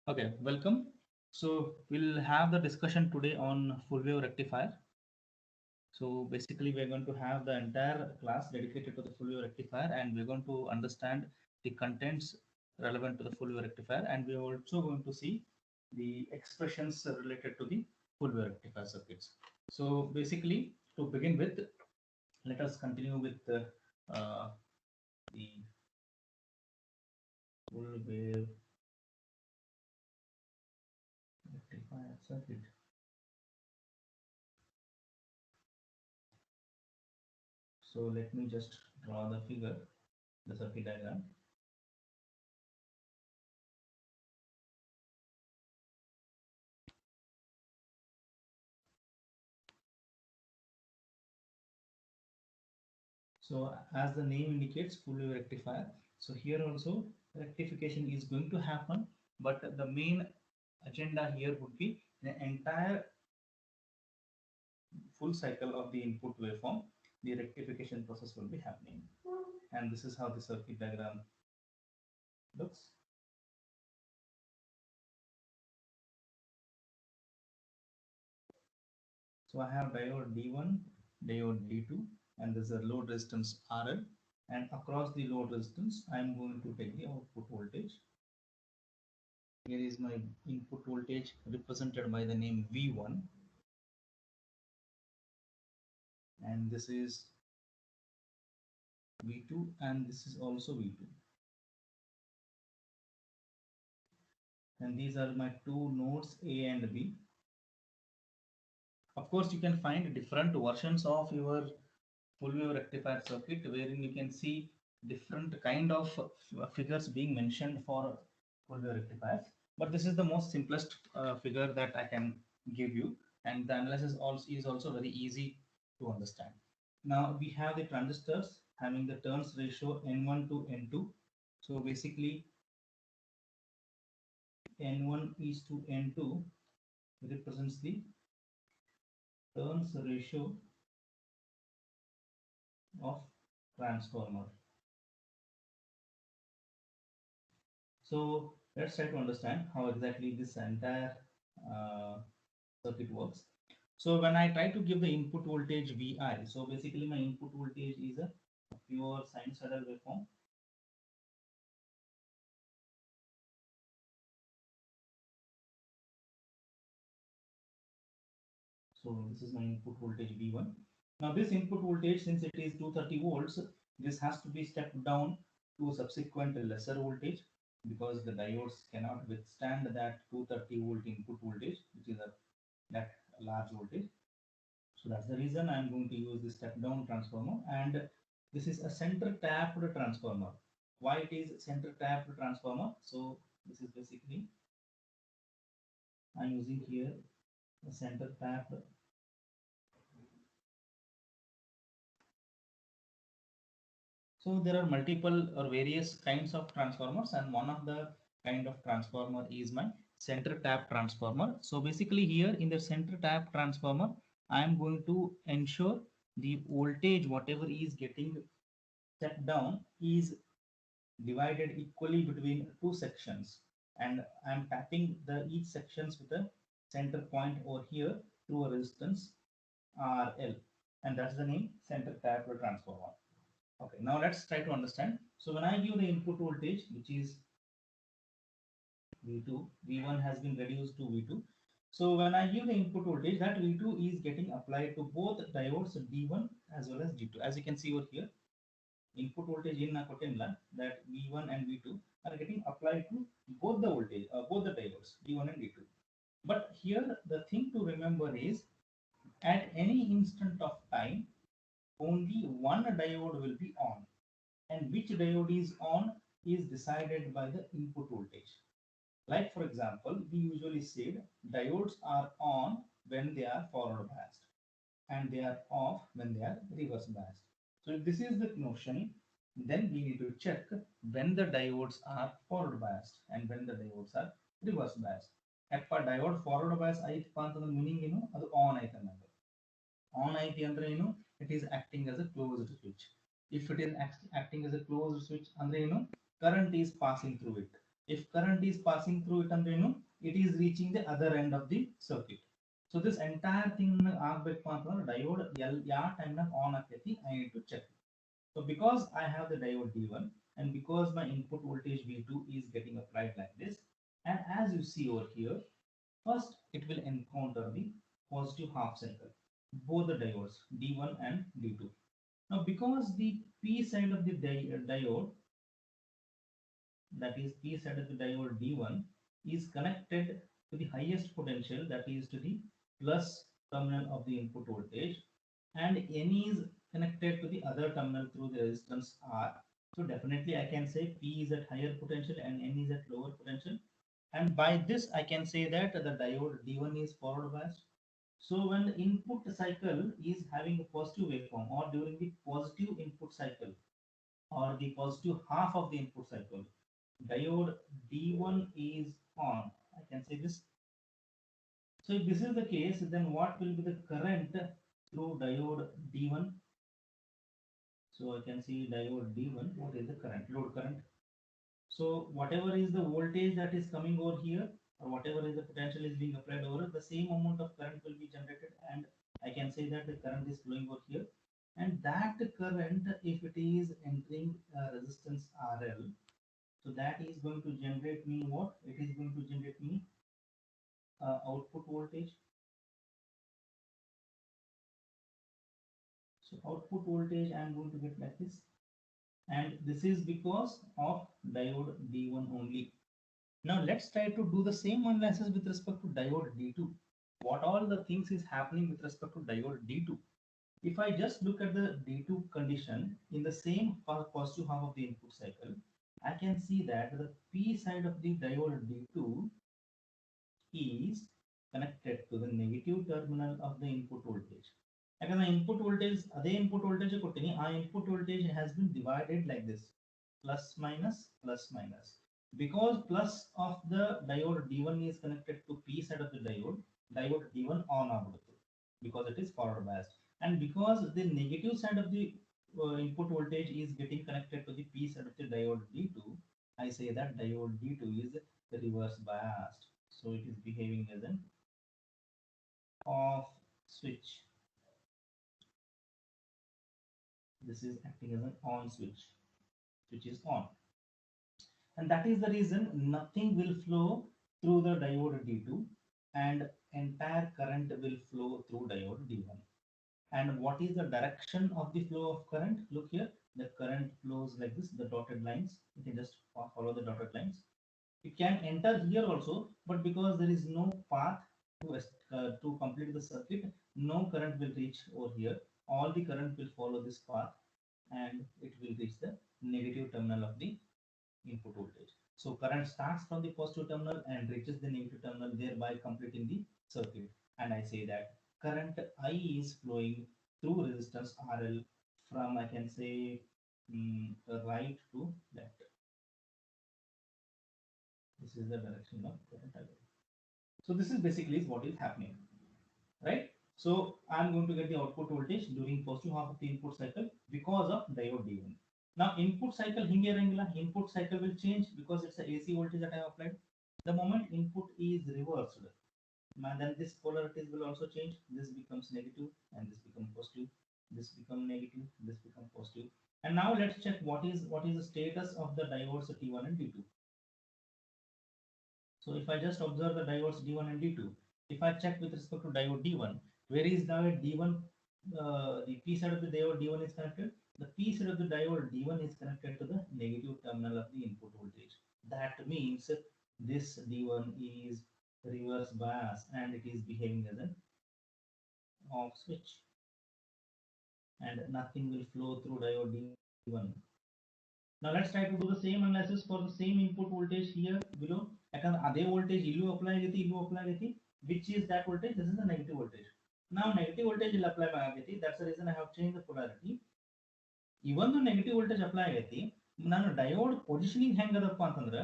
Okay, welcome. So we'll have the discussion today on full wave rectifier. So basically, we're going to have the entire class dedicated to the full wave rectifier, and we're going to understand the contents relevant to the full wave rectifier, and we're also going to see the expressions related to the full wave rectifier circuits. So basically, to begin with, let us continue with the full wave rectifier circuit. So let me just draw the figure, the circuit diagram. So as the name indicates, full wave rectifier. So here also rectification is going to happen, but the main agenda here would be the entire full cycle of the input waveform. The rectification process will be happening, and this is how the circuit diagram looks. So I have diode D1, diode D2, and there's a load resistance RL. And across the load resistance, I am going to take the output voltage. Here is my input voltage represented by the name V1, and this is V2, and this is also V2. And these are my two nodes A and B. Of course, you can find different versions of your full wave rectifier circuit wherein you can see different kind of figures being mentioned for full wave rectifiers. But this is the most simplest figure that I can give you, and the analysis also is also very easy to understand. Now we have the transistors having the turns ratio N1 to N2. So basically N1 is to N2 represents the turns ratio of transformer. So let's try to understand how exactly this entire uh, circuit works. So when I try to give the input voltage Vi, so basically my input voltage is a pure sinusoidal waveform. So this is my input voltage V1. Now this input voltage, since it is 230 volts, this has to be stepped down to a subsequent lesser voltage because the diodes cannot withstand that 230 volt input voltage, which is that large voltage. So that's the reason I'm going to use this step down transformer, and this is a center tapped transformer. Why it is center tapped transformer? So this is basically I'm using here a center tapped. So there are multiple or various kinds of transformers, and one of the kind of transformer is my center tap transformer. So basically here in the center tap transformer, I am going to ensure the voltage whatever is getting stepped down is divided equally between two sections, and I'm tapping the each sections with a center point over here through a resistance RL, and that's the name center tap transformer. Okay, now let's try to understand. So when I give the input voltage, which is V2, V1 has been reduced to V2. So when I give the input voltage, that V2 is getting applied to both diodes D1 as well as D2. As you can see over here, input voltage in Nakotenla, that V1 and V2 are getting applied to both the voltage, both the diodes D1 and D2. But here the thing to remember is at any instant of time, only one diode will be on, and which diode is on is decided by the input voltage. Like for example, we usually said diodes are on when they are forward biased and they are off when they are reverse biased. So if this is the notion, then we need to check when the diodes are forward biased and when the diodes are reverse biased. If a diode forward bias ಆಯ್ತಪ್ಪ ಅಂತಂದ್ರೆ meaning ಏನು ಅದು on ಆಯ್ತು ಅನ್ನೋದು. On ಐತಿ ಅಂದ್ರೆ ಏನು, it is acting as a closed switch. If it is acting as a closed switch ಅಂದ್ರೆ ಏನು, current is passing through it. If current is passing through it, and it is reaching the other end of the circuit. So this entire thing diode time on aketi, I need to check. So because I have the diode D1 and because my input voltage V2 is getting applied like this, and as you see over here, first it will encounter the positive half cycle, both the diodes D1 and D2. Now because the P side of the diode, that is P side of the diode D1, is connected to the highest potential, that is to the plus terminal of the input voltage, and N is connected to the other terminal through the resistance R. So definitely I can say P is at higher potential and N is at lower potential. And by this I can say that the diode D1 is forward biased. So when the input cycle is having a positive waveform, or during the positive input cycle, or the positive half of the input cycle, diode D1 is on. I can say this. So if this is the case, then what will be the current through diode D1? So I can see diode D1, what is the current, load current. So whatever is the voltage that is coming over here, or whatever is the potential is being applied over, the same amount of current will be generated, and I can say that the current is flowing over here. And that current, if it is entering resistance RL, so that is going to generate me what? It is going to generate me output voltage. So output voltage I am going to get like this. And this is because of diode D1 only. Now let's try to do the same analysis with respect to diode D2. What all the things is happening with respect to diode D2? If I just look at the D2 condition in the same positive half of the input cycle, I can see that the P side of the diode D2 is connected to the negative terminal of the input voltage. Again, input voltage, input voltage input voltage has been divided like this, plus minus plus minus. Because plus of the diode D1 is connected to P side of the diode D1 on aguduttu, because it is forward biased, and because the negative side of the input voltage is getting connected to the P side of the diode D2, I say that diode D2 is reverse biased. So it is behaving as an off switch. This is acting as an on switch, which is on. And that is the reason nothing will flow through the diode D2 and entire current will flow through diode D1. And what is the direction of the flow of current? Look here, the current flows like this, the dotted lines. You can just follow the dotted lines. It can enter here also, but because there is no path to complete the circuit, no current will reach over here. All the current will follow this path and it will reach the negative terminal of the input voltage. So current starts from the positive terminal and reaches the negative terminal, thereby completing the circuit. And I say that current I is flowing through resistance RL from, I can say, right to left. This is the direction of current I. So this is basically what is happening, right? So I'm going to get the output voltage during positive half of the input cycle because of diode D1. Now input cycle input cycle will change because it's a AC voltage that I have applied. The moment input is reversed, then this polarities will also change. This becomes negative and this becomes positive. This become negative, this become positive. And now let's check what is the status of the diodes T1 and D2. So if I just observe the diodes D1 and D2, if I check with respect to diode D1, where is diode D1? The P side of the diode D1 is connected. The P side of the diode D1 is connected to the negative terminal of the input voltage. That means this D1 is reverse bias and it is behaving as an off switch, and nothing will flow through diode D1. Now let's try to do the same analysis for the same input voltage here below. ಯಾಕಂದ್ರೆ ಅದೇ voltage ಇಲ್ಲೂ apply ಆಗೈತಿ, which is that voltage? This is the negative voltage. Now negative voltage will apply ಆಗೈತಿ. That's the reason I have changed the polarity. Even though negative voltage apply ಆಗೈತಿ, ನಾನು diode positioning ಹೆಂಗದಪ್ಪ ಅಂತಂದ್ರೆ,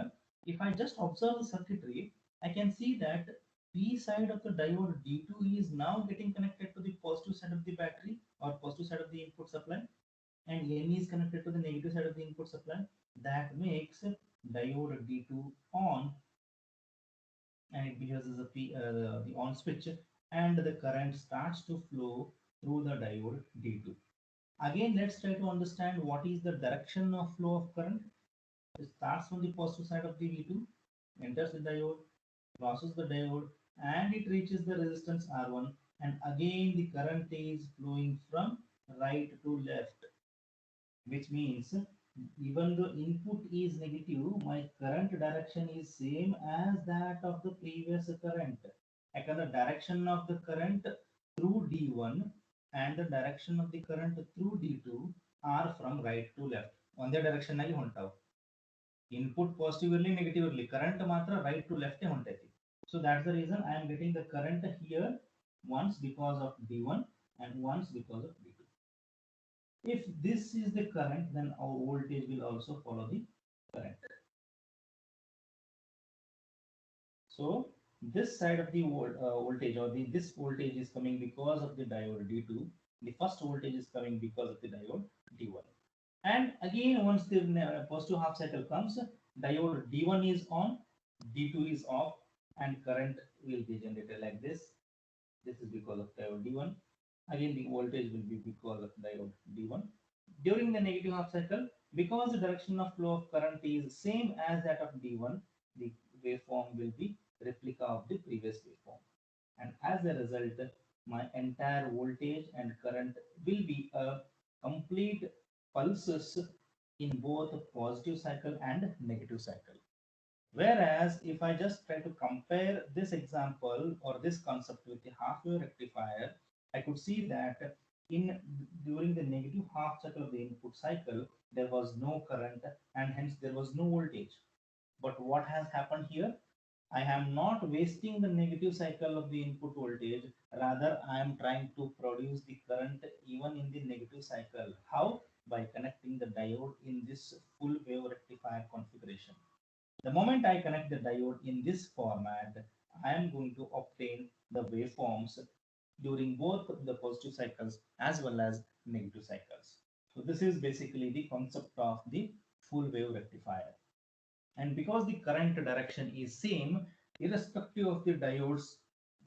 if I just observe the circuitry, I can see that P side of the diode D2 is now getting connected to the positive side of the battery or positive side of the input supply, and N is connected to the negative side of the input supply. That makes diode D2 on, and it behaves as a the on switch, and the current starts to flow through the diode D2. Again, let's try to understand what is the direction of flow of current. It starts from the positive side of the V2, enters the diode, crosses the diode, and it reaches the resistance R1. And again, the current is flowing from right to left, which means even though input is negative, my current direction is same as that of the previous current. ಯಾಕಂದ್ರೆ direction of the current through D1 and the direction of the current through D2 are from right to left. ಒಂದೇ direction ನಲ್ಲಿ ಹೊಂಟಾವು. Input positive ಇರಲಿ negative ಇರಲಿ, current ಮಾತ್ರ right to left ಹೊಂಟೈತಿ. So that's the reason I am getting the current here once because of D1 and once because of D2. If this is the current, then our voltage will also follow the current. So this side of the voltage, or this voltage is coming because of the diode D2. The first voltage is coming because of the diode D1. And again, once the positive half cycle comes, diode D1 is on, D2 is off, and current will be generated like this. This is because of diode D1. Again, the voltage will be because of diode D1. During the negative half cycle, because the direction of flow of current is same as that of D1, the waveform will be replica of the previous waveform. And as a result, my entire voltage and current will be a complete pulses in both positive cycle and negative cycle. Whereas if I just try to compare this example or this concept with the half wave rectifier, I could see that during the negative half cycle of the input cycle, there was no current and hence there was no voltage. But what has happened here? I am not wasting the negative cycle of the input voltage. Rather, I am trying to produce the current even in the negative cycle. How? By connecting the diode in this full wave rectifier configuration. The moment I connect the diode in this format, I am going to obtain the waveforms during both the positive cycles as well as negative cycles. So this is basically the concept of the full wave rectifier. And because the current direction is same, irrespective of the diodes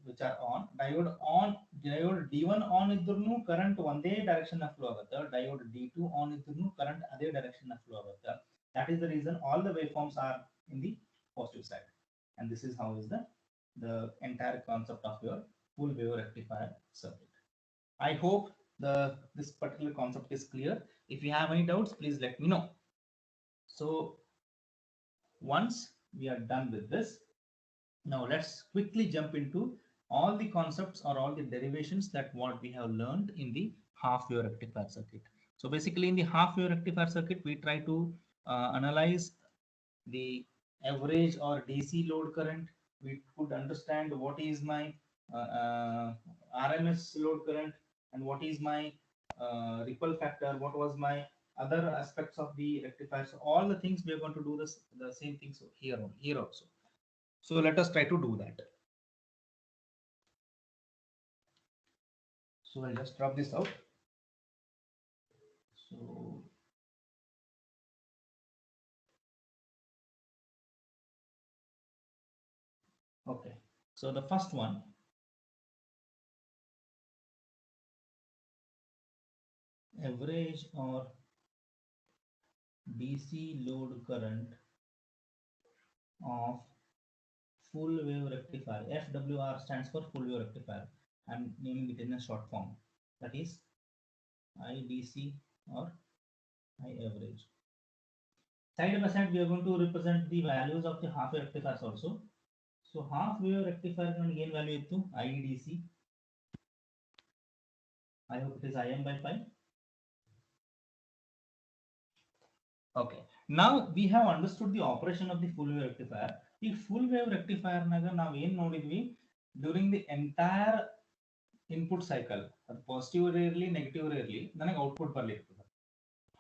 which are on, diode D1 on idrunu current ಒಂದೇ direction of flow ಆಗುತ್ತೆ, diode D2 on idrunu current ಅದೇ direction of flow ಆಗುತ್ತೆ. That is the reason all the waveforms are in the positive side. And this is how is the entire concept of your full wave rectifier circuit. I hope this particular concept is clear. If you have any doubts, please let me know. So once we are done with this, now let's quickly jump into all the concepts or all the derivations that what we have learned in the half wave rectifier circuit. So basically in the half wave rectifier circuit, we try to analyze the average or DC load current. We could understand what is my RMS load current and what is my ripple factor, what was my other aspects of the rectifier. So all the things we are going to do the same things here also. So let us try to do that. So I'll just drop this out. So okay, so the first one, average or DC load current of full wave rectifier. FWR stands for full wave rectifier. I'm naming it in a short form. That is IDC or I average. Side by side, we are going to represent the values of the half wave rectifiers also. So half wave rectifier can gain value to IDC. I hope it is IM by pi. Okay. Now we have understood the operation of the full wave rectifier. The full wave rectifier naga now ಏನು ನೋಡಿದ್ವಿ during the entire input cycle, ಅದು positive ಇರಲಿ negative ಇರಲಿ ನನಗೆ output ಬರ್ಲಿರ್ತದೆ.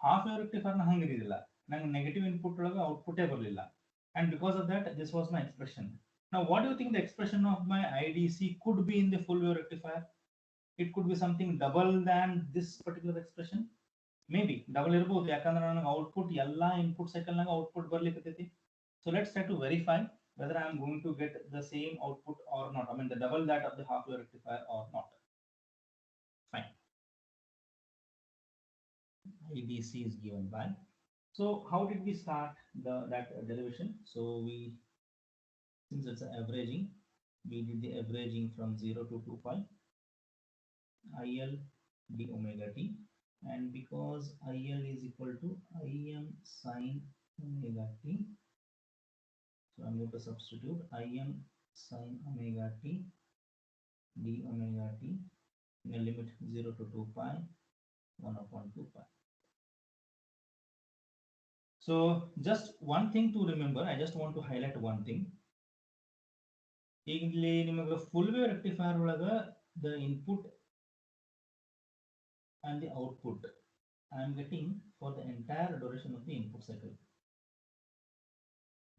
Half wave rectifier ನ ಹಂಗಿರಲಿಲ್ಲ, ನಂಗೆ negative input ಒಳಗೆ ಔಟ್ಪುಟೇ ಬರಲಿಲ್ಲ. And because of that, this was my expression. Now, what do you think the expression of my IDC could be in the full wave rectifier? It could be something double than this particular expression. Maybe double ಇರಬಹುದು, ಯಾಕಂದ್ರೆ ನನಗೆ output ಎಲ್ಲಾ input cycle ನಾಗ output ಬರ್ಲಿಕ್ಕೆ So let's try to verify whether I am going to get the same output or not. I mean the double that of the half wave rectifier or not. Fine. IDC is given by. So how did we start that derivation? So we, since it's averaging, we did the averaging from 0 to 2 pi IL d omega t, and because IL is equal to Im sine omega t, so I'm going to substitute Im sine omega t d omega t in the limit 0 to 2 pi 1 upon 2 pi. So just one thing to remember, I just want to highlight one thing. ಇಲ್ಲಿ ನಿಮಗೆ full wave rectifier ಒಳಗ the input and the output I am getting for the entire duration of the input cycle.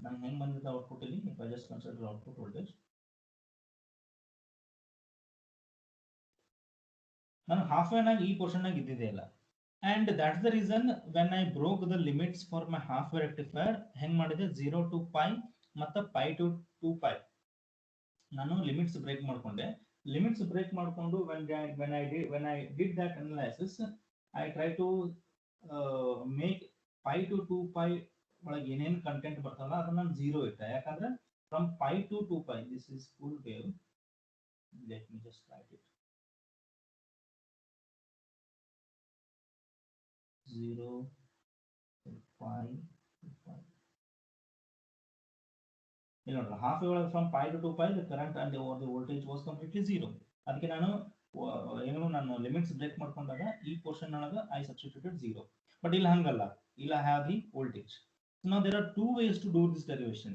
ನಾನು ಹೆಂಗ್ ಬಂದಿದ್ದ output ಇಲ್ಲಿ, if I just consider output voltage, ನಾನು half wave ನಾಗ ಈ portion ನಾಗ ಇದ್ದಿದೆ ಇಲ್ಲ. And that's the reason when I broke the limits for my half wave rectifier, ಹೆಂಗ್ ಮಾಡಿದೆ 0 to pi ಮತ್ತು pi to 2 pi ನಾನು ಲಿಮಿಟ್ಸ್ ಬ್ರೇಕ್ ಮಾಡ್ಕೊಂಡೆ. ಲಿಮಿಟ್ಸ್ ಬ್ರೇಕ್ ಮಾಡ್ಕೊಂಡು when I did that analysis, I try to make pi to 2 pi ಒಳಗೆ ಏನೇನು content ಬರ್ತಲ್ಲ ಅದನ್ನ ನಾನು 0 ಇಟ್ಟೆ. ಯಾಕಂದ್ರೆ from pi to 2 pi, this is full wave. Let me just write it. 0 to pi to pi. You know, half wave from pi to 2 pi, the current and the voltage was completely zero. ಅದಕ್ಕೆ ನಾನು ಏನು ನಾನು limits break ಮಾಡ್ಕೊಂಡಾಗ ಈ portion ಒಳಗೆ I substituted 0. But ಇಲ್ಲಿ ಹಂಗಲ್ಲ, ಇಲ್ಲ I have the voltage. So now there are two ways to do this derivation.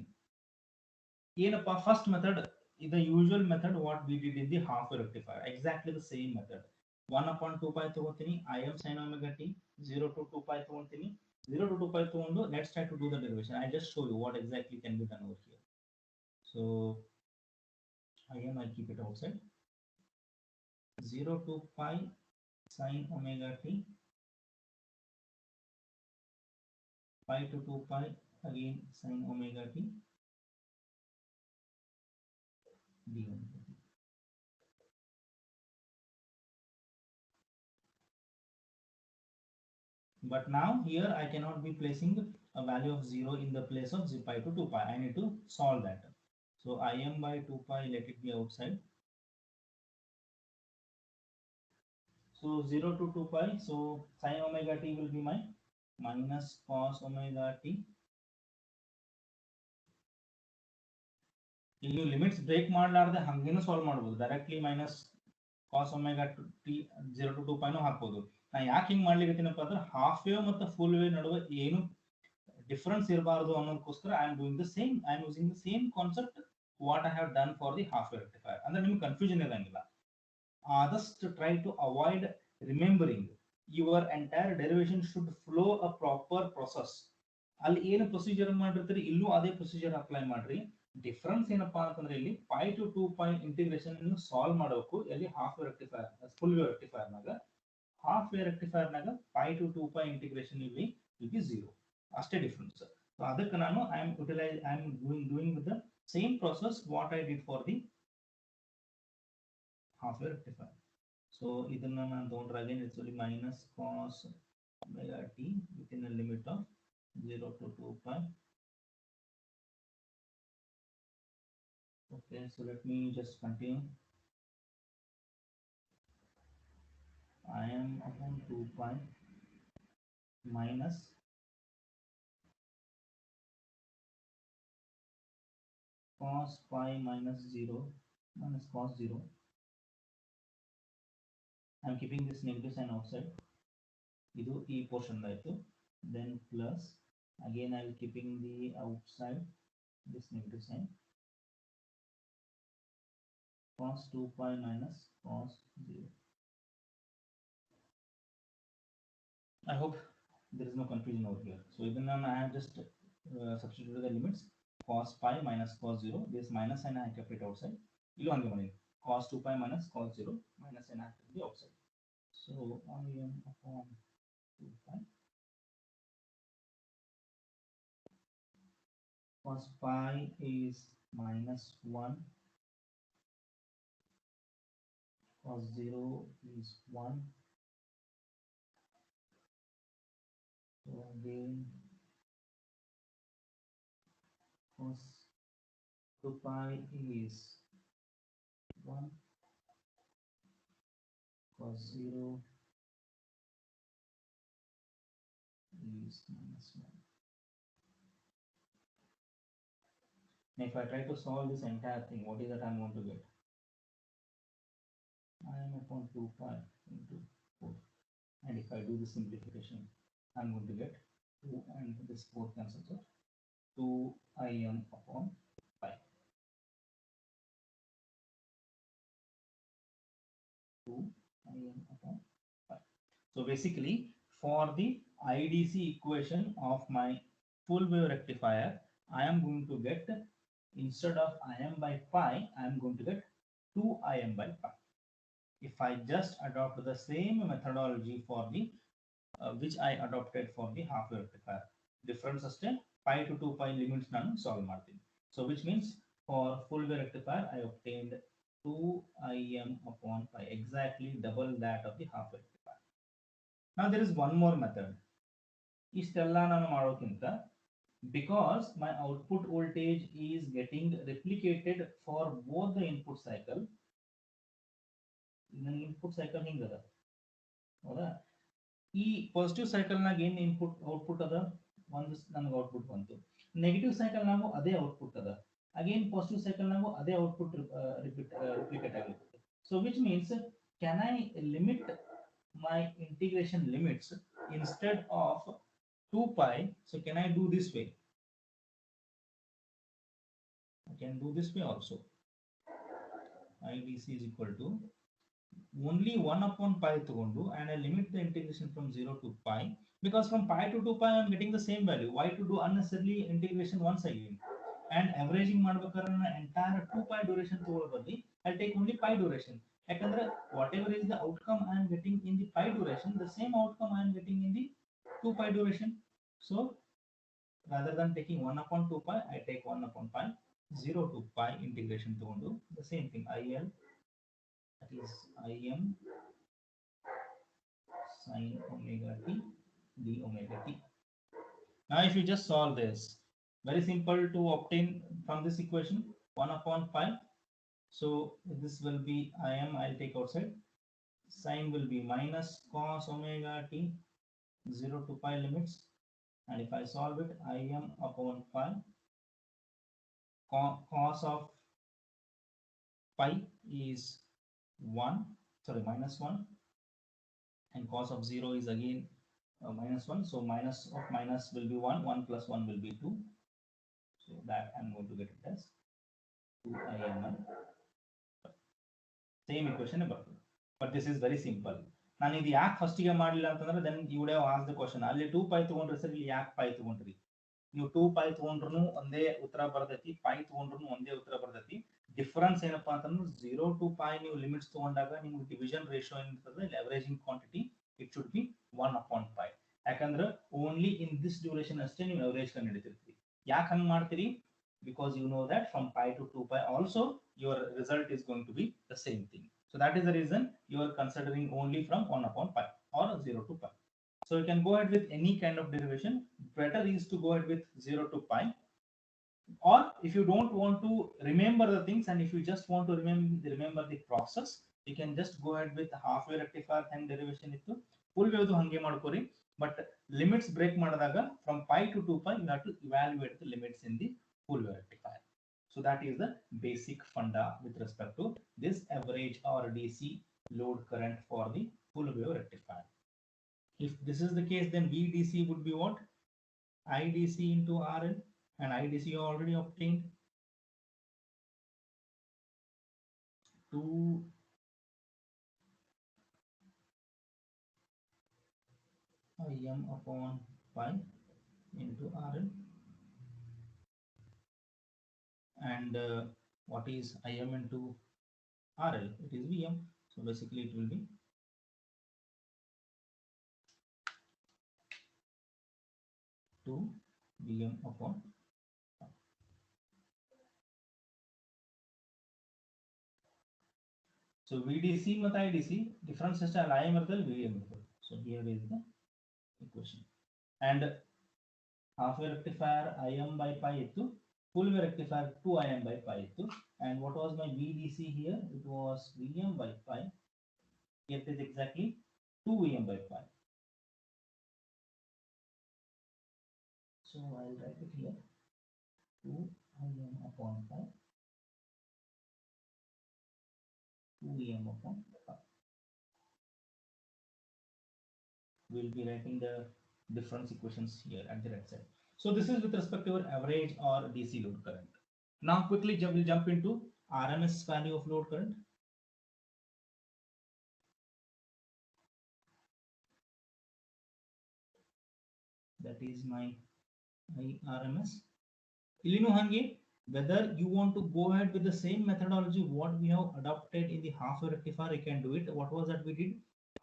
ಏನಪ್ಪ, first method is the usual method what we did in the half wave rectifier, exactly the same method. 1 upon 2 pi ತಗೋತೀನಿ, Im sin omega t, 0 to 2 pi ತಗೋತೀನಿ, 0 to 2 pi ತಗೊಂಡು let's try to do the derivation. I just show you what exactly can be done over here. So I'll keep it outside. 0 to pi sin omega t, pi to 2 pi again sin omega t d omega t. But now here I cannot be placing a value of 0 in the place of pi to 2 pi. I need to solve that. So Im by 2 pi, let it be outside. So 0 to 2 pi, so sin omega t will be my minus cos omega t. ಇಲ್ಲಿ limits break ಮಾಡಲಾರದೆ ಹಂಗೇನು solve ಮಾಡಬಹುದು, directly minus cos omega t 0 to 2 pi ಹಾಕಬಹುದು. ನಾ ಯಾಕೆ ಹಿಂಗ್ ಮಾಡ್ಲಿಕತ್ತೀನಪ್ಪ ಅಂದ್ರೆ ಹಾಫ್ ವೇವ್ ಮತ್ತು ಫುಲ್ ವೇವ್ ನಡುವೆ ಏನು ಡಿಫರೆನ್ಸ್ ಇರಬಾರದು ಅನ್ನೋದಕ್ಕೋಸ್ಕರ I am doing the same, I am using the same concept what I have done for the half wave rectifier. ಅಂದ್ರೆ ನಿಮ್ಗೆ ಕನ್ಫ್ಯೂಷನ್ ಇರಂಗಿಲ್ಲ. ಆದಷ್ಟು try to avoid remembering your entire derivation should flow a proper process. ಅಲ್ಲಿ ಏನು procedure ಮಾಡಿರ್ತೀರಿ ಇಲ್ಲೂ ಅದೇ procedure apply ಮಾಡ್ರಿ. Difference ಏನಪ್ಪಾ ಅಂತಂದ್ರೆ ಇಲ್ಲಿ pi to 2 pi integration solve ಮಾಡಬೇಕು ಎಲ್ಲಿ half wave rectifier, full wave rectifier ನಾಗ. ಹಾಫ್ ವೇವ್ ರೆಕ್ಟಿಫೈರ್ ನಾಗ pi to 2 pi ಇಂಟಿಗ್ರೇಷನ್ ಇಲ್ಲಿ will be 0. ಅಷ್ಟೇ ಡಿಫರೆನ್ಸ್. ಸೊ ಅದಕ್ಕೆ ನಾನು I am doing with the same process what I did for the half wave rectifier. So ಇದನ್ನ ನಾನು ತಗೊಂಡ್ರೆ again it's only minus cos omega t within a limit of 0 to 2 pi. Okay, so let me just continue. Im upon 2 pi minus cos pi minus 0 minus cos 0. I am keeping this negative sign outside. Idu e portion ಆಯ್ತು. Then plus again I will keeping the outside this negative sign. Cos 2 pi minus cos 0. I hope there is no confusion over here. So even now I have just substituted the limits. Cos pi minus cos 0. This minus sign I kept it outside. Illu hange mani. Cos 2 pi minus cos 0. Minus sign I kept it outside. So Im upon 2 pi cos pi is -1, cos 0 is 1. So again cos 2 pi is 1, cos 0 is -1. Now if I try to solve this entire thing, what is that I'm going to get? Im upon 2 pi into 4. And if I do the simplification, I'm going to get 2 and this 4 cancels out. 2 Im upon pi. 2 Im upon pi. So basically, for the IDC equation of my full wave rectifier, I am going to get, instead of Im by pi, I am going to get 2 Im by pi. If I just adopt the same methodology for the which I adopted for the half wave rectifier, difference ಅಷ್ಟೇ, pi to 2 pi limits ನಾನು solve ಮಾಡ್ತೀನಿ. So which means for full wave rectifier I obtained 2 Im upon pi, exactly double that of the half wave rectifier. Now there is one more method. ಇಷ್ಟೆಲ್ಲ ನಾನು ಮಾಡೋಕ್ಕಿಂತ, because my output voltage is getting replicated for both the input cycle, ನನ್ನ input cycle ಹಿಂಗದ ಹೌದಾ, ಈ positive cycle ನಾಗ ಏನ್ input output ಅದ, ಒಂದು ನನಗೆ ಔಟ್ಪುಟ್ ಬಂತು. ನೆಗೆಟಿವ್ ಸೈಕಲ್ ನಾವು ಅದೇ ಔಟ್ಪುಟ್ ಅದ, ಅಗೇನ್ ಪಾಸಿಟಿವ್ ಸೈಕಲ್ ನಾವು ಅದೇ ಔಟ್ಪುಟ್ ರಿಪ್ಲಿಕೇಟ್ ಆಗಿರುತ್ತೆ. So which means can I limit my integration limits instead of 2 pi, so can I do this way? I can do this way also. IDC is equal to only 1 upon pi ತಗೊಂಡು, and I limit the integration from 0 to pi, because from pi to 2 pi I am getting the same value. Why to do unnecessarily integration once again? And averaging ಮಾಡ್ಬೇಕಾದ್ರೆ ನಾನು entire 2 pi duration ತಗೊಳ್ಳೋ ಬದಲಿ I'll take only pi duration. ಯಾಕಂದ್ರೆ whatever is the outcome I am getting in the pi duration, the same outcome I am getting in the 2 pi duration. So rather than taking 1 upon 2 pi, I take 1 upon pi, 0 to pi integration ತಗೊಂಡು the same thing, IL, that is Im sin omega t d omega t. Now if you just solve this, very simple to obtain from this equation, 1 upon pi. So this will be Im, I'll take outside, sin will be minus cos omega t, 0 to pi limits, and if I solve it, Im upon pi, cos of pi is 1, sorry, minus 1, and cos of 0 is again minus 1, so minus of minus will be 1, 1 plus 1 will be 2, so that I'm going to get it as 2Im. Same equation ಬರ್ತದೆ, but this is very simple. ನಾನು ಇದು ಯಾಕೆ ಫಸ್ಟಿಗೆ ಮಾಡಲಿಲ್ಲ ಅಂತಂದ್ರೆ then you would have asked the question, ಅಲ್ಲಿ 2 pi ತಗೊಂಡ್ರೆ sir ಇಲ್ಲಿ ಯಾಕೆ pi ತಗೊಂಡ್ರಿ? ನೀವು 2 pi ತಗೊಂಡ್ರು ಒಂದೇ ಉತ್ತರ ಬರ್ತೈತಿ, pi ತಗೊಂಡ್ರು ಒಂದೇ ಉತ್ತರ ಬರ್ತೈತಿ. ಡಿಫರೆನ್ಸ್ ಏನಪ್ಪಾ ಅಂತಂದ್ರೆ 0 to pi ನೀವು ಲಿಮಿಟ್ಸ್ ತಗೊಂಡಾಗ ನಿಮ್ಗೆ ಡಿವಿಷನ್ ರೇಷಿಯೋ ಏನಿರ್ತದೆ, averaging quantity, it should be 1 upon pi. ಯಾಕಂದ್ರೆ ಓನ್ಲಿ ಇನ್ ದಿಸ್ ಡ್ಯೂರೇಷನ್ ಅಷ್ಟೇ ನೀವು ಅವರೇಜ್ ಕಂಡು ಹಿಡಿತಿರ್ತೀರಿ. ಯಾಕೆ ಹಂಗೆ ಮಾಡ್ತೀರಿ? Because you know that from pi to 2 pi also your result is going to be the same thing. So that is the reason you are considering only from 1 upon pi or 0 to pi. So you can go ahead with any kind of derivation. Better is to go ahead with 0 to pi. Or if you don't want to remember the things and if you just want to remember the process, you can just go ahead with half wave rectifier and derivation ittu full wave hange madkori. But limits break madadaga from pi to 2 pi you have to evaluate the limits in the full wave rectifier. So that is the basic funda with respect to this average or DC load current for the full wave rectifier. If this is the case, then VDC would be what? IDC into RL, and IDC you already obtained 2 Im upon pi into RL, and what is Im into RL? It is Vm. So basically it will be 2 Vm upon pi. So VDC ಮತ್ತು IDC difference ಎಷ್ಟು ಅಲ್ಲಿ IM ಇರ್ತದೆ VDM ಇರ್ತದೆ. So here is the equation. And half wave rectifier IM by pi ಇತ್ತು, full wave rectifier 2 IM by pi ಇತ್ತು. And what was my VDC here? It was VM by pi. Here it is exactly 2 VM by pi. So I'll write it here, 2 IM upon pi, 2 VM upon pi. We'll be writing the difference equations here at the right side. So this is with respect to your average or DC load current. Now quickly we'll jump into RMS value of load current. That is my RMS. Illinu hange, whether you want to go ahead with the same methodology what we have adopted in the half wave rectifier, you can do it. What was that we did?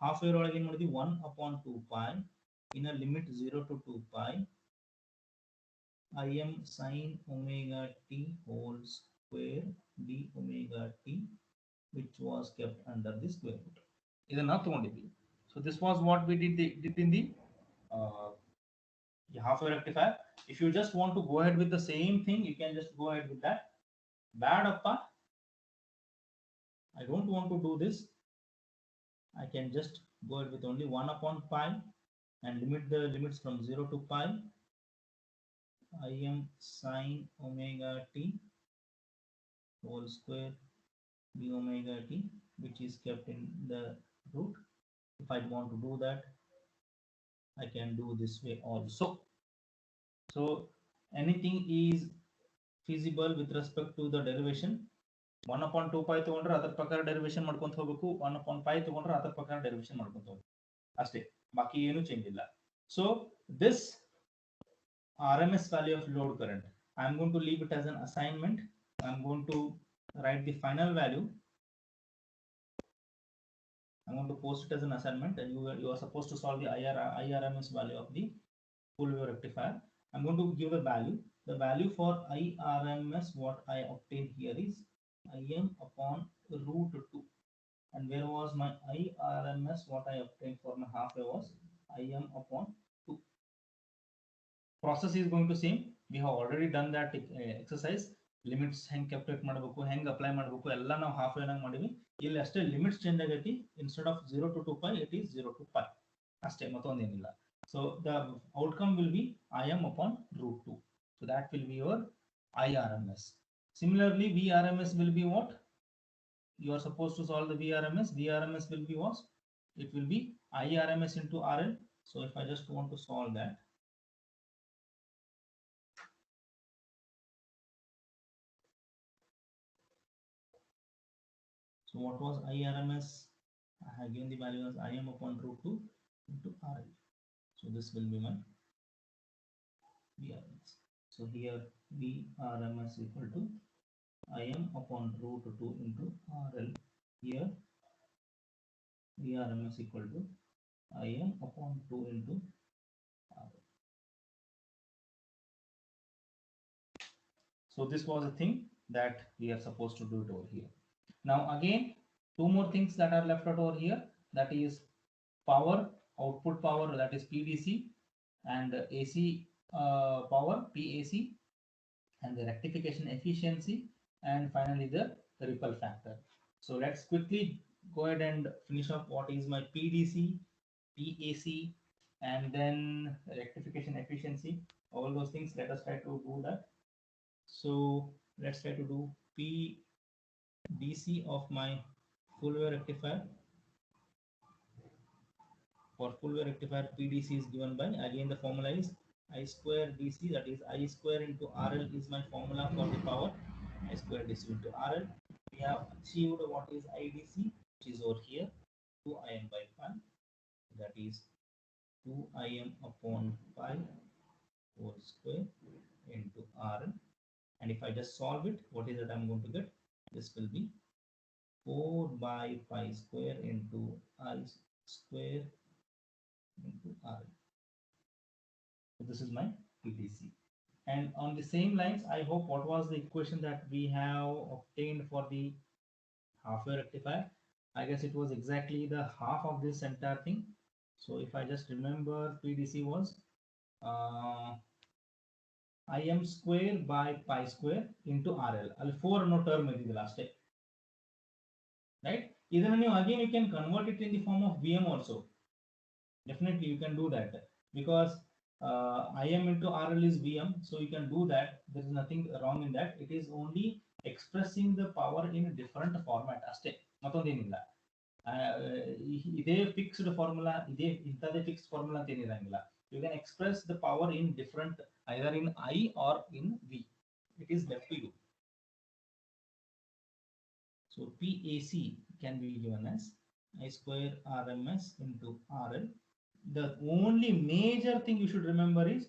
Half wave ಒಳಗೆ ಏನು ಮಾಡಿದ್ವಿ 1 upon 2 pi in a limit 0 to 2 pi Im sin omega t whole square d omega t, which was kept under the square root. ಇದನ್ನ ತಗೊಂಡಿದ್ವಿ. So this was what we did in the half wave rectifier. If you just want to go ahead with the same thing, you can just go ahead with that. Bad appa, I don't want to do this. I can just go ahead with only 1 upon pi and limit the limits from 0 to pi. Im sin omega t whole square d omega t, which is kept in the root. If I want to do that, I can do this way also. So anything is feasible with respect to the derivation. 1 upon 2 pi ತಗೊಂಡ್ರೆ ಅದರ ಪ್ರಕಾರ derivation ಮಾಡ್ಕೊಂತ ಹೋಗಬೇಕು, 1 upon pi ತಗೊಂಡ್ರೆ ಅದರ ಪ್ರಕಾರ derivation ಮಾಡ್ಕೊಂತ ಹೋಗಬೇಕು ಅಷ್ಟೇ, ಬಾಕಿ ಏನು ಚೇಂಜ್ ಇಲ್ಲ. So this RMS value of load current, I'm going to leave it as an assignment. I'm going to write the final value. I'm going to post it as an assignment, and you are supposed to solve the IRMS value of the full wave rectifier. I'm going to give the value. The value for IRMS what I obtained here is Im upon root 2. And where was my IRMS? What I obtained for my half wave was Im upon 2. Process is going to same. We have already done that exercise. Limits ಹೆಂಗ್ calculate ಮಾಡಬೇಕು, ಹೆಂಗ್ apply ಮಾಡಬೇಕು ಎಲ್ಲ ನಾವು half wave ನಾಗ ಮಾಡಿವಿ. ಇಲ್ಲಿ ಅಷ್ಟೇ ಲಿಮಿಟ್ಸ್ ಚೇಂಜ್ ಆಗೈತಿ. Instead of 0 to 2 pi it is 0 to pi ಅಷ್ಟೇ, ಮತ್ತೊಂದೇನಿಲ್ಲ. So the outcome will be Im upon root 2. So that will be your IRMS. Similarly, VRMS will be what? You are supposed to solve the VRMS. VRMS will be what? It will be IRMS into RL. So if I just want to solve that, so what was IRMS? I have given the value as Im upon root 2 into RL. So this will be my VRMS. So here VRMS equal to Im upon root 2 into RL. Here VRMS equal to Im upon 2 into RL. So this was a thing that we are supposed to do it over here. Now again, two more things that are left out over here. That is power, output power, that is PDC, and AC power, PAC, and the rectification efficiency, and finally the ripple factor. So let's quickly go ahead and finish up what is my PDC, PAC, and then rectification efficiency. All those things, let us try to do that. So let's try to do PDC of my full wave rectifier. For full wave rectifier, PDC is given by, again the formula is I square DC, that is I square into RL is my formula for the power. I square DC into RL. We have achieved what is IDC, which is over here, 2 Im by pi, that is 2 Im upon pi whole square into RL. And if I just solve it, what is that I'm going to get? This will be 4 by pi square into I square into RL. So this is my PDC. And on the same lines, I hope what was the equation that we have obtained for the half wave rectifier? I guess it was exactly the half of this entire thing. So if I just remember, PDC was Im square by pi square into RL. I'll 4 no term the last day. Right? Even again you can convert it in the form of VM also. Definitely you can do that because Im into RL is VM, so you can do that. There is nothing wrong in that. It is only expressing the power in a different format. Aste. ಮತ್ತೊಂದೇನಿಲ್ಲ. ಇದೇ fixed formula ಇದೇ ಇಂಥದೇ fixed formula ಅಂತ ಏನಿರಂಗಿಲ್ಲ. You can express the power in different, either in I or in V. It is left to you. So PAC can be given as I square RMS into RL. The only major thing you should remember is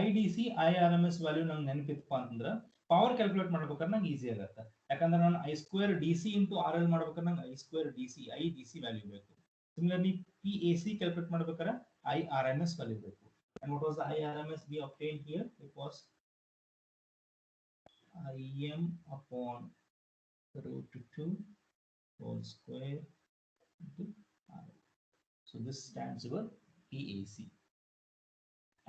IDC IRMS value ನಂಗೆ ನೆನಪಿತ್ತಪ್ಪ ಅಂತಂದ್ರೆ power calculate ಮಾಡ್ಬೇಕಾದ್ರೆ ನಂಗೆ easy ಆಗುತ್ತೆ. ಯಾಕಂದ್ರೆ ನಾನು I square DC into RL ಮಾಡ್ಬೇಕಾದ್ರೆ ನಂಗೆ I square DC IDC value ಬೇಕು. Similarly PAC ಕ್ಯಾಲ್ಕುಲೇಟ್ ಮಾಡ್ಬೇಕಾದ್ರೆ IRMS ವ್ಯಾಲ್ಯೂ ಬೇಕು. And what was the IRMS we obtained here? It was Im upon root 2 whole square into RL. So this stands for PAC.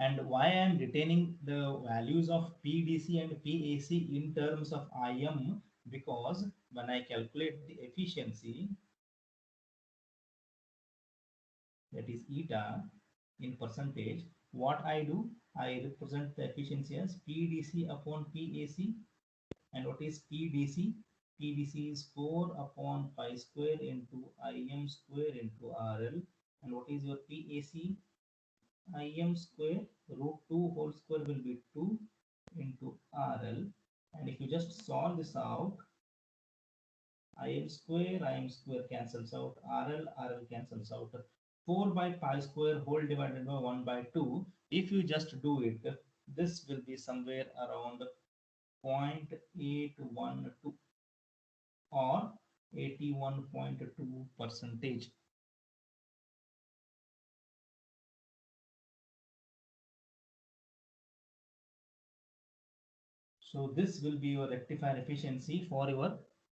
And why I am retaining the values of PDC and PAC in terms of Im, because when I calculate the efficiency, that is eta in percentage, what I do, I represent the efficiency as PDC upon PAC. And what is PDC? PDC is 4 upon pi square into Im square into RL. And what is your PAC? Im square root 2 whole square will be 2 into RL. And if you just solve this out, Im square cancels out, RL cancels out. 4 by pi square whole divided by 1 by 2. If you just do it, this will be somewhere around 0.812 or 81.2%. So this will be your rectifier efficiency for your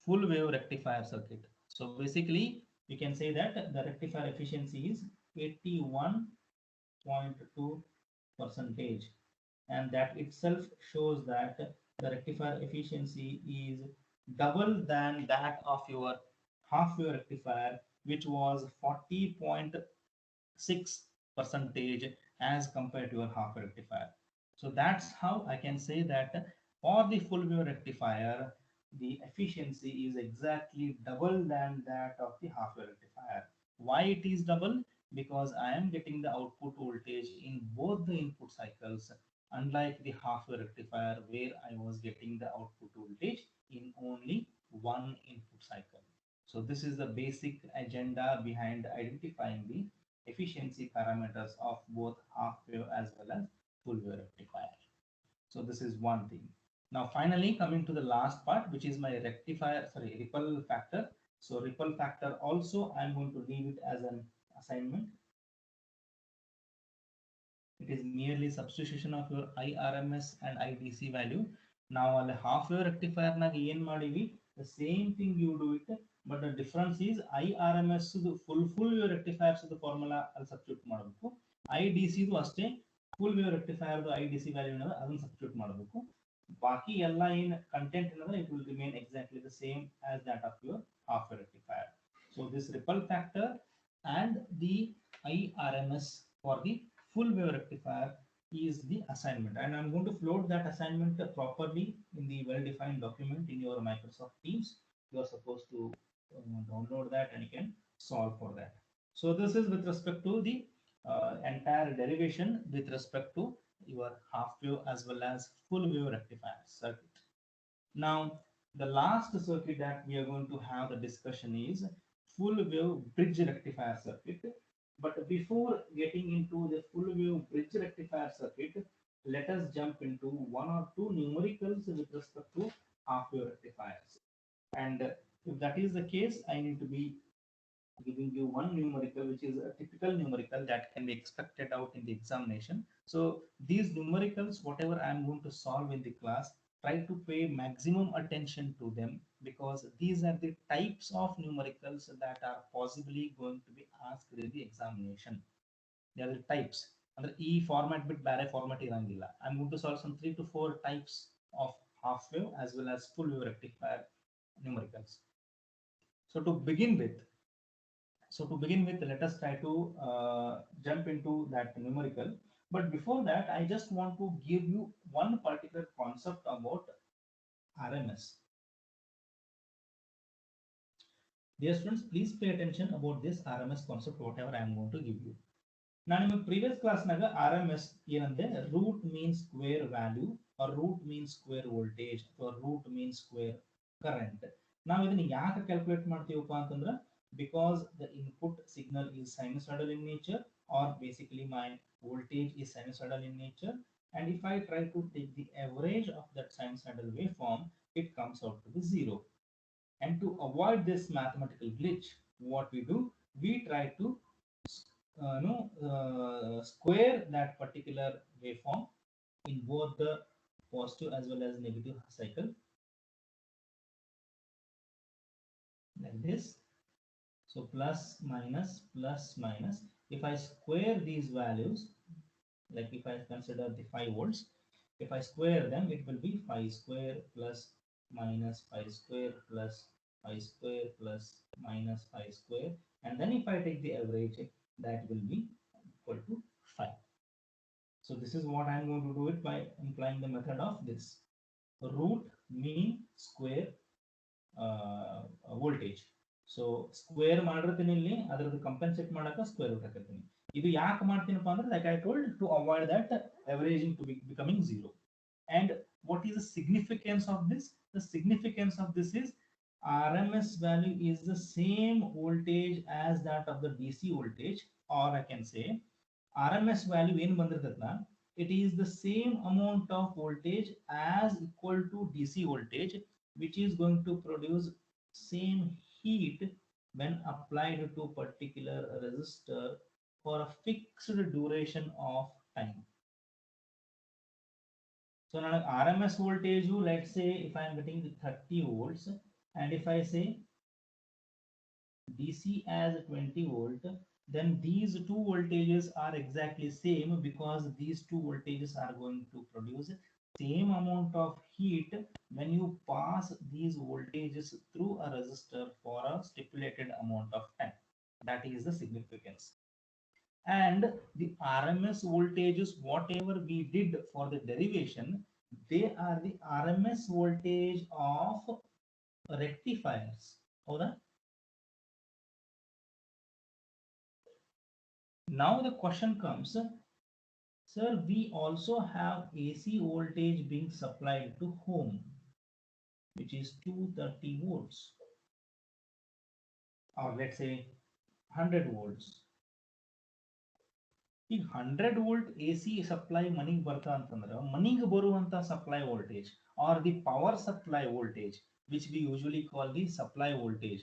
full wave rectifier circuit. So basically you can say that the rectifier efficiency is 81.2%, and that itself shows that the rectifier efficiency is double than that of your half wave rectifier, which was 40.6% as compared to your half wave rectifier. So that's how I can say that for the full wave rectifier, the efficiency is exactly double than that of the half wave rectifier. Why it is double? Because I am getting the output voltage in both the input cycles, unlike the half wave rectifier where I was getting the output voltage in only one input cycle. So this is the basic agenda behind identifying the efficiency parameters of both half wave as well as full wave rectifier. So this is one thing. Now finally coming to the last part, which is my ripple factor. So ripple factor also I'm going to leave it as an assignment. It is merely substitution of your IRMS and IDC value. Now ಅಲ್ಲಿ half wave rectifier ನಾಗ ಏನು ಮಾಡಿವಿ, the same thing you do it, but the difference is IRMS full wave rectifiers formula ಅಲ್ಲಿ substitute ಮಾಡಬೇಕು, IDC ಅಷ್ಟೇ full wave rectifier IDC value ಅದನ್ನ substitute ಮಾಡಬೇಕು. ಬಾಕಿ ಎಲ್ಲ ಏನು content ಏನಂದ್ರೆ it will remain exactly the same as that of your half wave rectifier. So this ripple factor and the IRMS for the full wave rectifier is the assignment, and I'm going to float that assignment properly in the well-defined document in your Microsoft Teams. You are supposed to download that and you can solve for that. So this is with respect to the entire derivation with respect to your half wave as well as full wave rectifier circuit. Now the last circuit that we are going to have the discussion is full wave bridge rectifier circuit. But before getting into the full wave bridge rectifier circuit, let us jump into one or two numericals with respect to half wave rectifiers. And if that is the case, I need to be giving you one numerical, which is a typical numerical that can be expected out in the examination. So these numericals, whatever I am going to solve in the class, try to pay maximum attention to them because these are the types of numericals that are possibly going to be asked in the examination. They are the types. ಅಂದ್ರೆ ಈ format ಬಿಟ್ಟು ಬೇರೆ format ಇರಂಗಿಲ್ಲ. I'm going to solve some 3 to 4 types of half wave as well as full wave rectifier numericals. So to begin with, let us try to jump into that numerical. But before that, I just want to give you one particular concept about RMS. Dear students, please pay attention about this RMS concept, whatever I am going to give you. ನಾನು ನಿಮಗೆ previous ಕ್ಲಾಸ್ನಾಗ R M S ಏನಂದ್ರೆ root mean square value R root mean square voltage ಅಥವಾ root mean square current. ನಾವು ಇದನ್ನ ಯಾಕೆ calculate ಮಾಡ್ತೀವಪ್ಪ ಅಂತಂದ್ರೆ because the input signal is sinusoidal in nature or basically my voltage is sinusoidal in nature, and if I try to take the average of that sinusoidal waveform, it comes out to be zero. And to avoid this mathematical glitch, what we do, we try to square that particular waveform in both the positive as well as negative cycle, like this. So plus minus plus minus. If I square these values, like if I consider the 5 volts, if I square them, it will be 5 square plus minus 5 square plus 5 square plus minus 5 square, and then if I take the average, that will be equal to 5. So this is what I am going to do it by implying the method of this root mean square voltage. So square ಮಾಡಿರ್ತೀನಿ ಇಲ್ಲಿ, ಅದರದ್ದು compensate ಮಾಡಕ square root ಹಾಕತೀನಿ. ಇದು ಯಾಕೆ ಮಾಡ್ತೀನಪ್ಪ ಅಂದ್ರೆ like I told, to avoid that averaging to be becoming zero. And what is the significance of this? The significance of this is RMS value is the same voltage as that of the DC voltage, or I can say RMS value ಏನು ಬಂದಿರ್ತೈತಲ್ಲ, it is the same amount of voltage as equal to DC voltage, which is going to produce same heat when applied to particular resistor for a fixed duration of time. So now RMS voltage, let's say if I am getting the 30 volts, and if I say DC as 20 volt, then these two voltages are exactly same, because these two voltages are going to produce same amount of heat when you pass these voltages through a resistor for a stipulated amount of time. That is the significance. And the RMS voltages, whatever we did for the derivation, they are the RMS voltage of rectifiers. Howda? Now the question comes, sir, we also have AC voltage being supplied to home, which is 230 volts, or let's say 100 volts. ಈಗ 100 volt AC supply ಮನಿಗೆ ಬರ್ತಾ ಅಂತಂದ್ರೆ ಮನಿಗೆ ಬರುವಂತ supply voltage or the power supply voltage, which we usually call the supply voltage,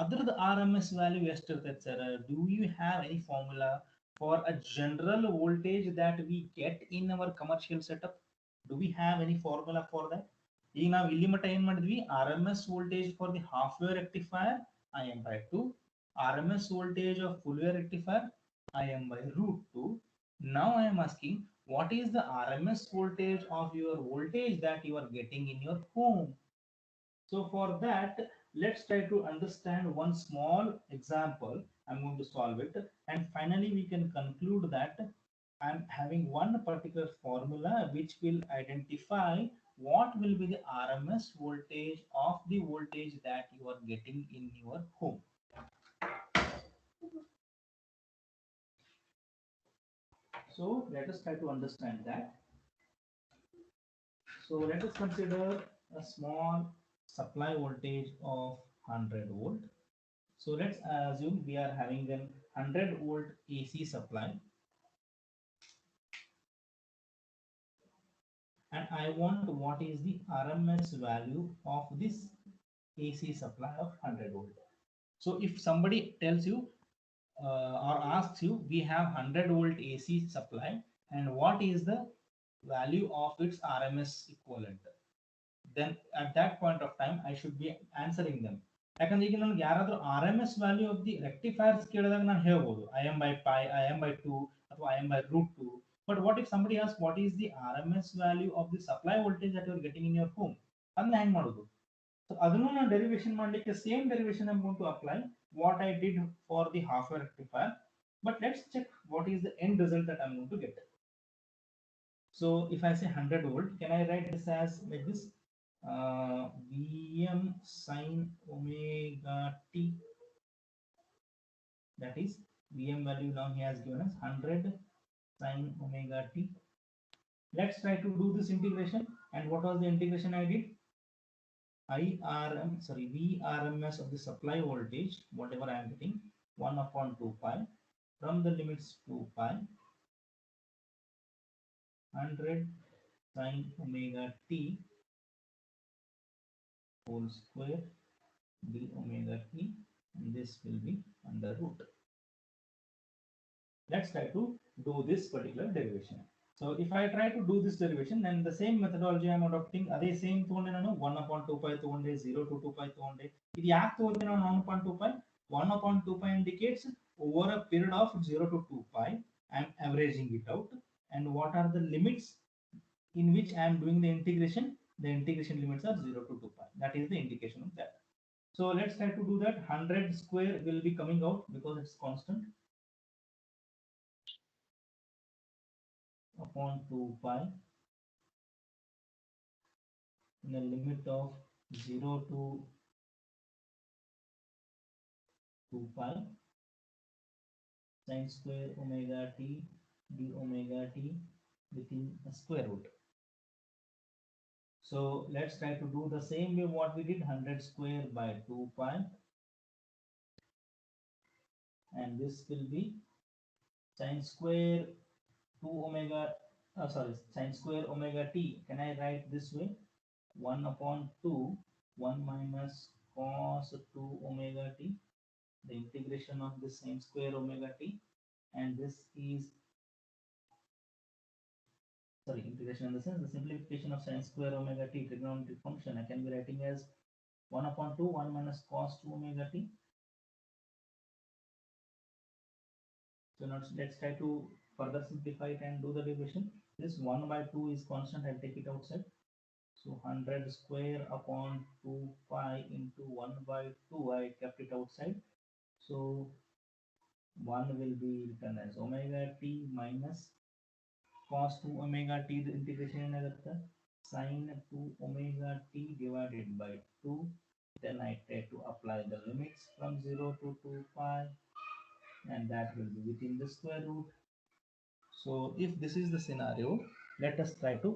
ಅದ್ರದ್ದು RMS value ಎಷ್ಟಿರ್ತೈತೆ sir? Do you have any formula for a general voltage that we get in our commercial setup? Do we have any formula for that? ಈಗ ನಾವು ಇಲ್ಲಿ ಮಟ್ಟ ಏನ್ ಮಾಡಿದ್ವಿ, RMS voltage for the half wave rectifier I am by 2, RMS voltage of full wave rectifier I am by root 2. Now I am asking, what is the RMS voltage of your voltage that you are getting in your home? So for that, let's try to understand one small example. I'm going to solve it, and finally we can conclude that I'm having one particular formula which will identify what will be the RMS voltage of the voltage that you are getting in your home. So let us try to understand that. So let us consider a small supply voltage of 100 volt. So let's assume we are having an 100 volt AC supply, and I want what is the RMS value of this AC supply of 100 volt. So if somebody tells you or asks you, we have 100 volt AC supply, and what is the value of its RMS equivalent, then at that point of time I should be answering them. ಯಾಕಂದ್ರೆ ಈಗ ನನಗೆ ಯಾರಾದರೂ R M S value of the rectifiers ಕೇಳಿದಾಗ ನಾನು ಹೇಳ್ಬೋದು I M by pi, I M by 2 ಅಥವಾ I M by root 2. But what if somebody asks what is the RMS value of the supply voltage that you are getting in your home, ಅದನ್ನ ಹೆಂಗ್ ಮಾಡೋದು? So ಅದನ್ನು ನಾನು derivation ಮಾಡಲಿಕ್ಕೆ same derivation I'm going to apply what I did for the half wave rectifier. But let's check what is the end result that I'm going to get. So if I say 100 volt, can I write this as like this? Vm sin omega t, that is Vm value now he has given us 100 sin omega t. Let's try to do this integration. And what was the integration I did? Vrms of the supply voltage, whatever I am getting, 1 upon 2 pi from the limits 2 pi 100 sin omega t whole square d omega t, and this will be under root. Let's try to do this particular derivation. So if I try to do this derivation, then the same methodology I am adopting. Adhe same ತಗೊಂಡೆ ನಾನು 1 upon 2 pi ತಗೊಂಡೆ, 0 to 2 pi ತಗೊಂಡೆ. ಇದು ಯಾಕೆ ತಗೊಂಡೆ ನಾನು 1 upon 2 pi? 1 upon 2 pi indicates over a period of 0 to 2 pi I am averaging it out. And what are the limits in which I am doing the integration? The integration limits are 0 to 2 pi. That is the indication of that. So let's try to do that. 100 square will be coming out because it's constant upon 2 pi in the limit of 0 to 2 pi sin square omega t d omega t within a square root. So let's try to do the same way what we did, 100 square by 2 pi, and this will be sin square 2 omega sin square omega t. Can I write this way? 1 upon 2 1 minus cos 2 omega t, the integration of this sin square omega t, and this is integration in the sense the simplification of sin square omega t trigonometric function I can be writing as 1 upon 2 1 minus cos 2 omega t. So now let's try to further simplify it and do the derivation. This 1 by 2 is constant, I'll take it outside. So 100 square upon 2 pi into 1 by 2, I kept it outside. So 1 will be written as omega t minus cos 2 omega t, the integration in sin 2 omega t divided by 2. Then I try to apply the limits from 0 to 2 pi, and that will be within the square root. So if this is the scenario, let us try to,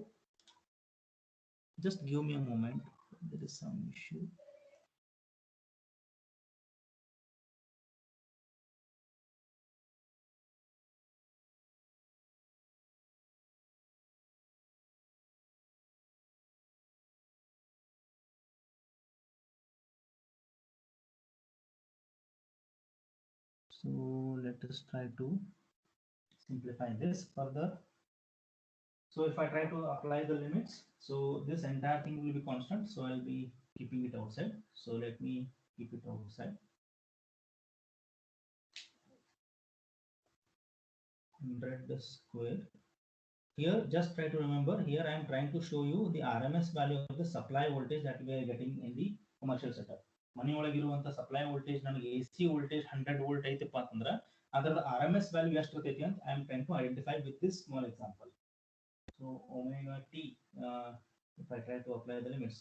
just give me a moment, there is some issue. So let us try to simplify this further. So if I try to apply the limits, so this entire thing will be constant, so I'll be keeping it outside. So let me keep it outside. 100 square. Here just try to remember, here I am trying to show you the RMS value of the supply voltage that we are getting in the commercial setup. ಮನೆ ಒಳಗಿರುವಂತ supply voltage ನನಗೆ AC voltage 100 volt ಐತಪ್ಪ ಅಂತಂದ್ರೆ ಅದರ RMS value ಎಷ್ಟು ಇರ್ತೈತಿ ಅಂತ I am trying to identify with this small example. So omega t, if I try to apply the limits,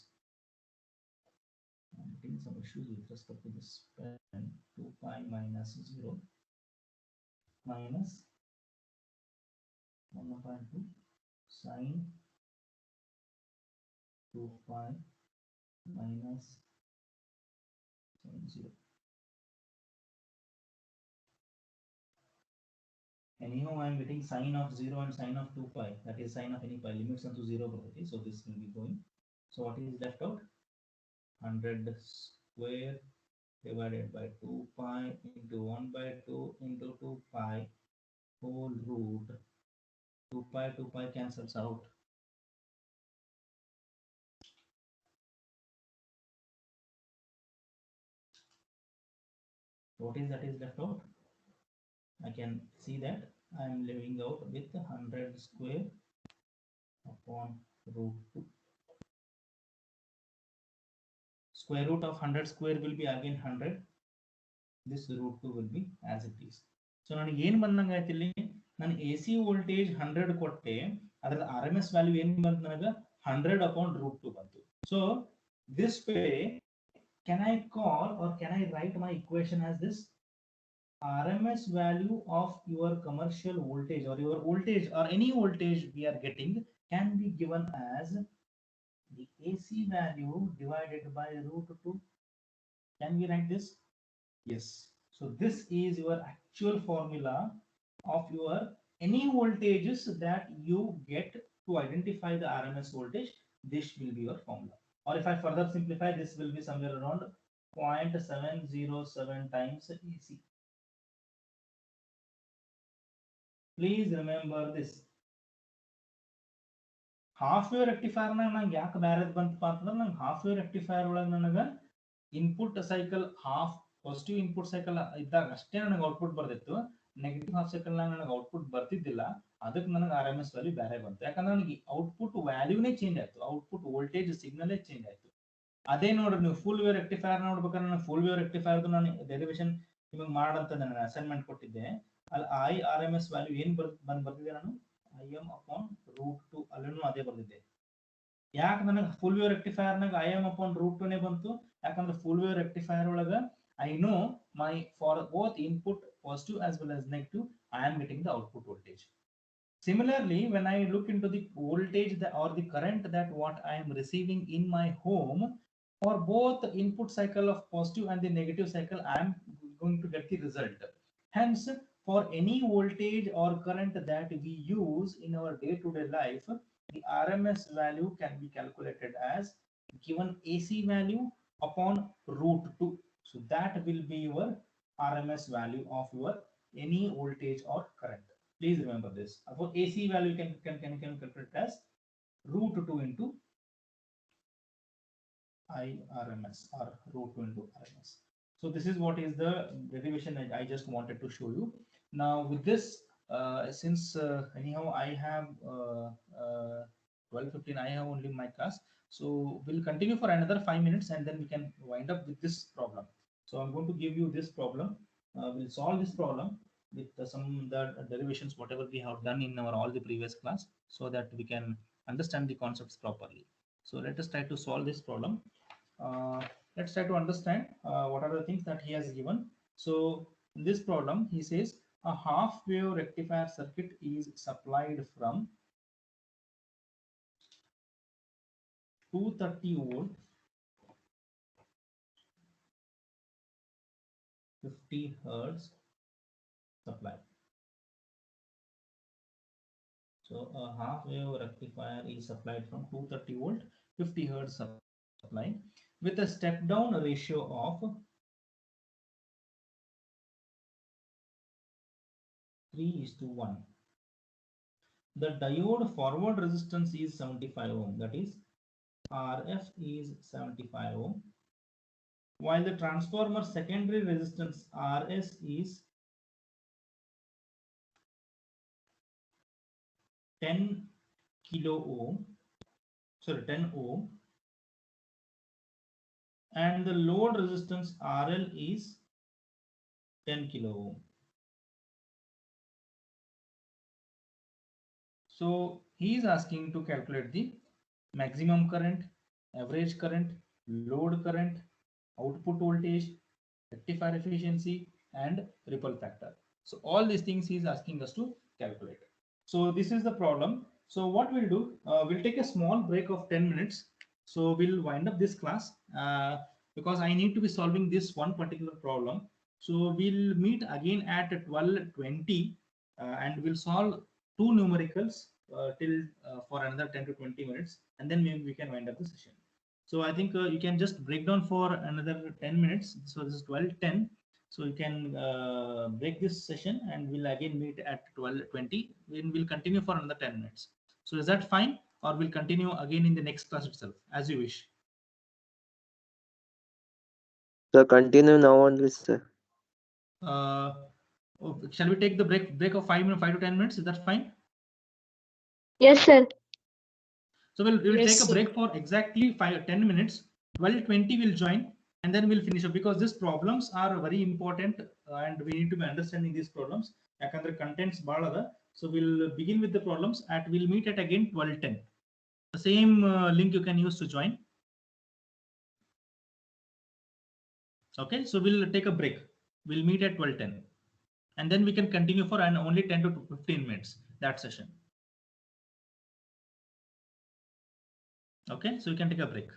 I'm getting some issues with respect to this pen. 2 pi minus 0 minus 1/2 sin 2 pi minus sin 0. Anyhow, I am getting sine of 0 and sine of 2 pi, that is sine of any pi, limits into 0 property. So this will be going. So what is left out? 100 square divided by 2 pi into 1 by 2 into 2 pi whole root. 2 pi cancels out. What is that is left out? I can see that I am leaving out with 100 square upon root 2. Square root of 100 square will be again 100. This root 2 will be as it is. So ನಾನು ಏನು ಬಂದಂಗಾಯ್ತು ಇಲ್ಲಿ ನಾನು AC voltage 100 ಕೊಟ್ಟೆ ಅದರ RMS value ಏನು ಬಂತು ನನಗೆ 100 upon root 2 ಬಂತು. So this way can I call or can I write my equation as this? RMS value of your commercial voltage or your voltage or any voltage we are getting can be given as the AC value divided by root 2. Can we write this? Yes. So this is your actual formula of your any voltages that you get to identify the RMS voltage. This will be your formula. Or if I further simplify, this will be somewhere around 0.707 times AC. Please remember this. Half wave rectifier nange yaake barrage bantappa antandre nange half wave rectifier olaga nanaga input cycle half positive input cycle iddaga ashte nanaga output bardittu negative half cycle nanaga nanaga output bartiddilla ಅದಕ್ಕೆ ನನಗೆ RMS value ಬೇರೆ ಬಂತು ಯಾಕಂದ್ರೆ ನನಗೆ output ವ್ಯಾಲ್ಯೂನೇ change ಆಯ್ತು output voltage ಸಿಗ್ನಲೇ change ಆಯ್ತು ಅದೇ ನೋಡ್ರಿ ನೀವು ಫುಲ್ ವೇವ್ ರೆಕ್ಟಿಫೈರ್ ನೋಡ್ಬೇಕಾದ್ರೆ ನಾನು ಫುಲ್ ವೇವ್ ರೆಕ್ಟಿಫೈರ್ದು ನಾನು ಡೆರಿವೇಶನ್ ನಿಮಗೆ ಮಾಡಂತ ನಾನು ಅಸೈನ್ಮೆಂಟ್ ಕೊಟ್ಟಿದ್ದೆ ಅಲ್ಲಿ RMS ವ್ಯಾಲ್ಯೂ ಏನು ಬರ್ತಿದೆ ನಾನು IM upon root 2 ಅಲ್ಲೂ ಅದೇ ಬರ್ದಿದ್ದೆ ಯಾಕೆ ನನಗೆ ಫುಲ್ ವೇವ್ ರೆಕ್ಟಿಫೈರ್ ನಾಗ IM upon root 2 ನೇ ಬಂತು ಯಾಕಂದ್ರೆ ಫುಲ್ ವೇವ್ ರೆಕ್ಟಿಫೈರ್ ಒಳಗ I know my for both input positive as well as negative I am getting the output voltage. Similarly, when I look into the voltage that, or the current that what I am receiving in my home, for both the input cycle of positive and the negative cycle, I am going to get the result. Hence, for any voltage or current that we use in our day-to-day life, the RMS value can be calculated as given AC value upon root 2. So that will be your RMS value of your any voltage or current. Please remember this. For AC value, you can calculate as root 2 into IRMS or root 2 into RMS. So this is what is the derivation I just wanted to show you. Now with this, since anyhow I have 12:15, I have only my class. So we'll continue for another 5 minutes and then we can wind up with this problem. So I'm going to give you this problem. We'll solve this problem with some the derivations whatever we have done in our all the previous class so that we can understand the concepts properly. So let us try to solve this problem. Let's try to understand what are the things that he has given. So in this problem he says a half wave rectifier circuit is supplied from 230 volt 50 hertz supply. So a half wave rectifier is supplied from 230 volt 50 hertz supply with a step down ratio of 3:1. The diode forward resistance is 75 ohm, that is RF is 75 ohm, while the transformer secondary resistance RS is 10 kilo ohm, sorry 10 ohm, and the load resistance RL is 10 kilo ohm. So he is asking to calculate the maximum current, average current, load current, output voltage, rectifier efficiency, and ripple factor. So all these things he is asking us to calculate. So this is the problem. So what we'll do, we'll take a small break of 10 minutes. So we'll wind up this class because I need to be solving this one particular problem. So we'll meet again at 12:20 and we'll solve two numericals till for another 10 to 20 minutes, and then maybe we can wind up the session. So I think you can just break down for another 10 minutes. So this is 12:10. So you can break this session and we'll again meet at 12:20. Then we'll continue for another 10 minutes. So is that fine? Or we'll continue again in the next class itself, as you wish. So continue now only, sir. Shall we take the break of 5 to 10 minutes? Is that fine? Yes, sir. So we'll Yes, take a sir. break for exactly 10 minutes. 12:20 will join, and then we'll finish up, because these problems are very important and we need to be understanding these problems. Yakandre contents bhal ada. So we'll begin with the problems we'll meet at again 12:10. The same link you can use to join. Okay, so we'll take a break. We'll meet at 12:10, and then we can continue for only 10 to 15 minutes that session. Okay, so you can take a break.